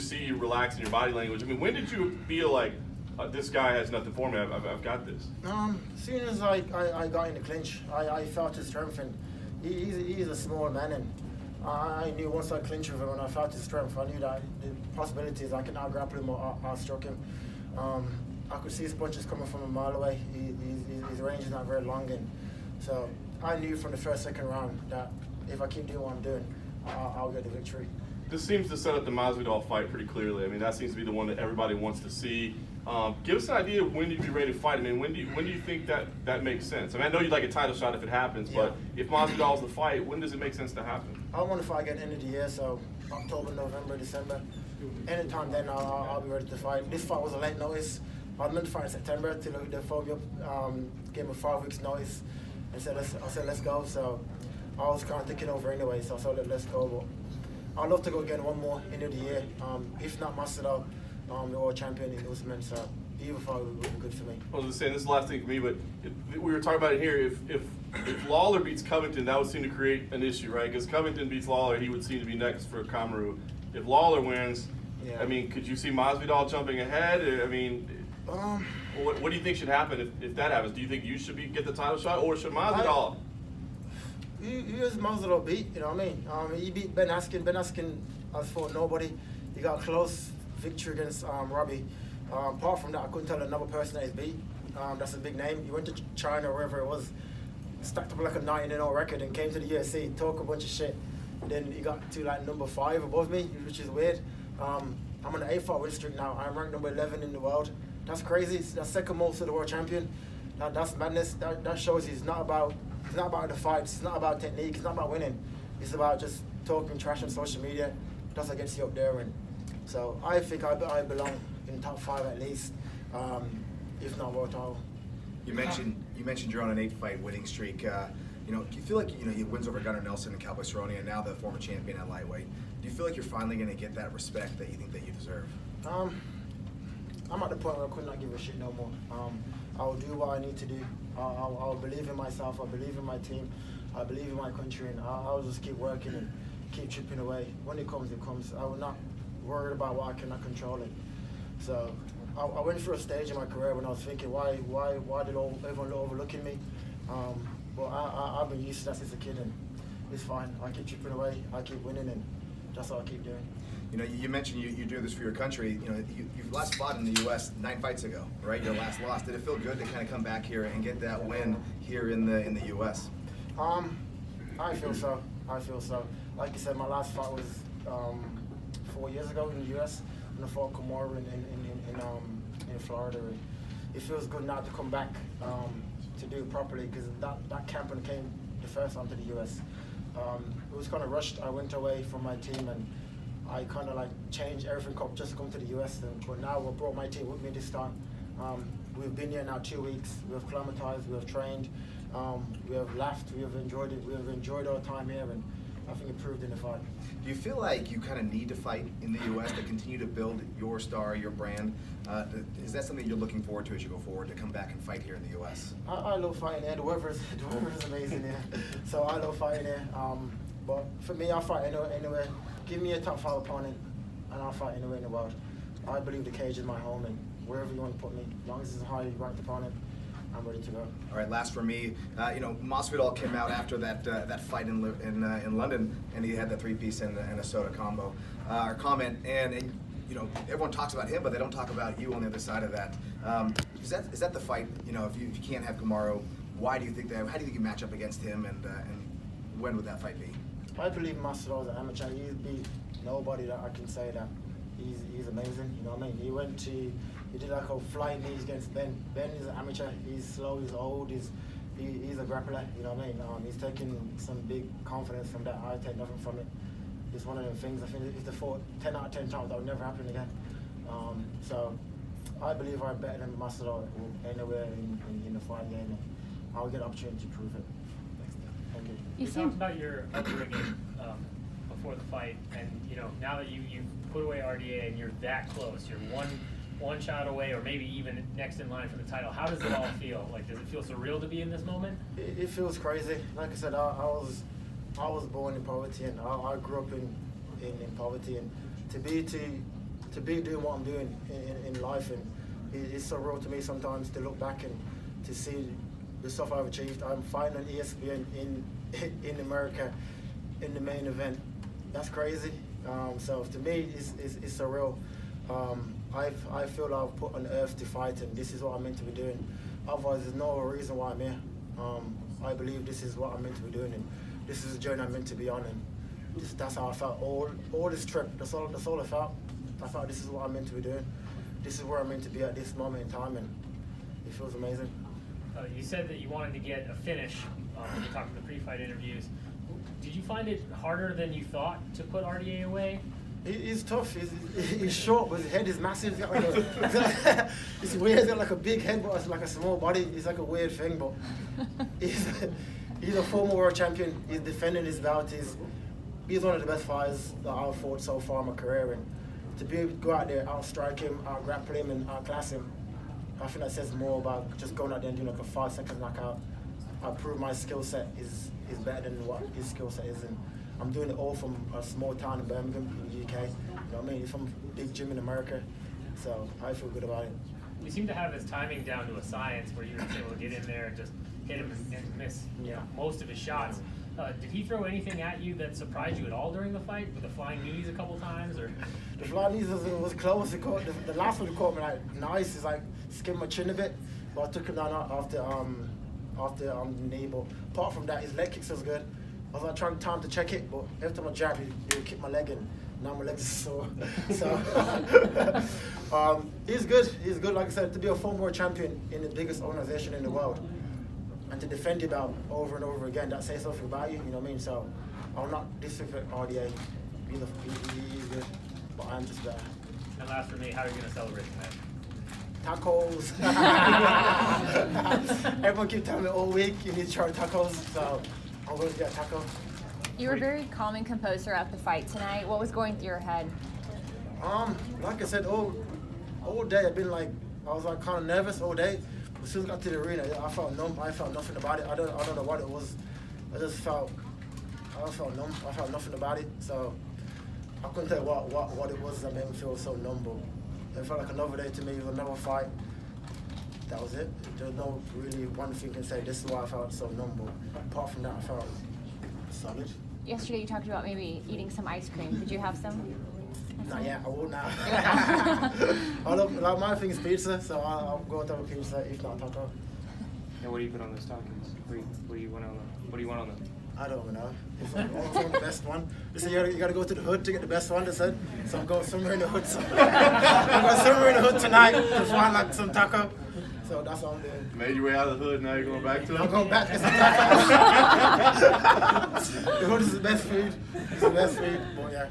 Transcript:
just see you relax in your body language. I mean, when did you feel like this guy has nothing for me? I've got this. As soon as I got in the clinch, I felt his strength, and he's a small man, and I knew once I clinched with him and I felt his strength, I knew that the possibilities I can out grapple him or out-stroke him. I could see his punches coming from a mile away. His range is not very long, and so I knew from the first, second round that if I keep doing what I'm doing, I'll get the victory. This seems to set up the Masvidal fight pretty clearly. I mean, that seems to be the one that everybody wants to see. Give us an idea of when you'd be ready to fight. I mean, when do you think that makes sense? I mean, I know you'd like a title shot if it happens, yeah. But if Masvidal's the fight, when does it make sense to happen? I want to fight again end of the year, so October, November, December. Anytime then, I'll be ready to fight. This fight was a late notice. I was meant to fight in September till they phoned me up, gave me 5 weeks notice, and I said let's go. So I was kind of thinking over anyway, so I said let's go. But I'd love to go again one more end of the year. If not Masvidal, the world champion in Usman, so either fight would be good for me. I was just saying, this is the last thing for me, but we were talking about it here. If Lawler beats Covington, that would seem to create an issue, right? Because Covington beats Lawler, he would seem to be next for Kamaru. If Lawler wins, yeah. I mean, could you see Masvidal jumping ahead? I mean, what do you think should happen if that happens? Do you think you should get the title shot, or should Masvidal? Who is Masvidal beat? You know what I mean? He beat Ben Askren. Ben Askren has fought nobody. He got a close victory against Robbie. Apart from that, I couldn't tell another person that he's beat. That's a big name. He went to China or wherever it was, stacked up like a 9-0 record, and came to the UFC, talk a bunch of shit. And then he got to like number 5 above me, which is weird. I'm on an 8-fight win streak now. I'm ranked number 11 in the world. That's crazy. That's second most of the world champion. That's madness. That shows it's not about the fights. It's not about technique. It's not about winning. It's about just talking trash on social media. That's what gets you up there. And so I think I belong in top 5 at least, if not world title. You mentioned you're on an 8-fight winning streak. Do you feel like he wins over Gunnar Nelson and Cowboy Cerrone, and now the former champion at lightweight? Do you feel like you're finally going to get that respect that you think that you deserve? I'm at the point where I could not give a shit no more. I'll do what I need to do. I'll believe in myself. I believe in my team. I believe in my country, and I'll just keep working and keep chipping away. When it comes, it comes. I will not worry about what I cannot control it. So I went through a stage in my career when I was thinking, why did everyone overlooking me? But I've been used to that since a kid, and it's fine. I keep chipping away. I keep winning, and that's what I keep doing. You mentioned you do this for your country. You last fought in the U.S. 9 fights ago, right? Your last loss. Did it feel good to kind of come back here and get that win here in the U.S.? I feel so. Like you said, my last fight was 4 years ago in the U.S. when I fought Kamaru in Florida. And it feels good now to come back to do it properly, because that camp when came the first time to the U.S. It was kind of rushed. I went away from my team, and I kind of like changed everything up just to come to the US. But now I brought my team with me this time. We've been here now 2 weeks. We have acclimatized, we have trained, we have laughed, we have enjoyed it. We have enjoyed our time here, and I think it proved in the fight. Do you feel like you kind of need to fight in the US to continue to build your star, your brand? Is that something you're looking forward to as you go forward, to come back and fight here in the US? I love fighting here. The weather is amazing here. So I love fighting here. But for me, I'll fight anywhere. Give me a top 5 opponent, and I'll fight anywhere in the world. I believe the cage is my home, and wherever you want to put me, as long as it's a highly ranked opponent, I'm ready to go. All right, last for me. Masvidal came out after that fight in London, and he had the 3-piece and a soda combo or comment, and everyone talks about him, but they don't talk about you on the other side of that. Is that the fight? If you can't have Kamaru, why do you think that? How do you think you match up against him, and when would that fight be? I believe Masvidal is an amateur. He's beat nobody that I can say that he's amazing. You know what I mean? He did like a flying knees against Ben. Ben is an amateur. He's slow. He's old. He's a grappler. You know what I mean? He's taking some big confidence from that. I take nothing from it. It's one of them things. I think if they fought 10 out of 10 times, that would never happen again. So I believe I'm better than Masvidal anywhere in the fight game, and I'll get an opportunity to prove it. Thank you. You talked about your upbringing before the fight, and now that you put away RDA and you're that close, you're one shot away, or maybe even next in line for the title. How does it all feel? Like, does it feel surreal to be in this moment? It feels crazy. Like I said, I was born in poverty, and I grew up in poverty, and to to be doing what I'm doing in life, and it's so real to me sometimes to look back and to see the stuff I've achieved. I'm fighting on ESPN in America in the main event. That's crazy. So to me, it's surreal. I feel I've put on earth to fight, and this is what I'm meant to be doing. Otherwise, there's no reason why I'm here. I believe this is what I'm meant to be doing, and this is the journey I'm meant to be on, and that's how I felt all this trip. That's all I felt. I thought this is what I'm meant to be doing. This is where I'm meant to be at this moment in time, and it feels amazing. You said that you wanted to get a finish when you talked in the pre-fight interviews. Did you find it harder than you thought to put RDA away? He's tough. He's short, but his head is massive. He's got like it's weird. He's got like a big head, but it's like a small body. It's like a weird thing, but he's a former world champion. He's defending his belt. He's one of the best fighters that I've fought so far in my career, and to be able to go out there, outstrike him, outgrapple him, and outclass him, I think that says more about just going out there and doing like a 5-second knockout. I prove my skill set is better than what his skill set is, and I'm doing it all from a small town in Birmingham in the UK. You know what I mean? It's from a big gym in America, so I feel good about it. You seem to have his timing down to a science where you're able to get in there and just hit him and miss most of his shots. Did he throw anything at you that surprised you at all during the fight, with the flying knees a couple times? Or the flying knees was close. The last one caught me like nice. It's like skinned my chin a bit, but I took him down after the knee. But apart from that, his leg kicks was good. I was like trying time to check it, but every time I jab, he would kick my leg, and now my legs are sore. So he's good. He's good. Like I said, to be a former world champion in the biggest organization in the world, and to defend your belt over and over again, that says something about you. You know what I mean? So I'll not disrespect RDA. He's good, but I'm just better. And last for me, how are you going to celebrate tonight? Tacos. Everyone keeps telling me all week you need to try tacos, so I'm going to get a taco. You were very calm and composed throughout the fight tonight. What was going through your head? Like I said, all day I was like kind of nervous all day. As soon as I got to the arena, I felt numb. I felt nothing about it. I don't know what it was. I felt numb. I felt nothing about it. So I couldn't tell you what it was that made me feel so numb. But it felt like another day to me. It was another fight. That was it. There's no really one thing can say this is why I felt so numb. But apart from that, I felt solid. Yesterday you talked about maybe eating some ice cream. Did you have some? Not yet, I will now. My thing is pizza, so I'll go with a pizza, if not taco. And what do you put on those tacos? What do you want on them? I don't know. It's like the best one. They say you gotta go to the hood to get the best one, they said. So I'm going somewhere in the hood. So I'm going somewhere in the hood tonight to find like some taco. So that's what I'm doing. Made your way out of the hood, now you're going back to it? I'm going back to get some tacos. The hood is the best food. It's the best food, but yeah.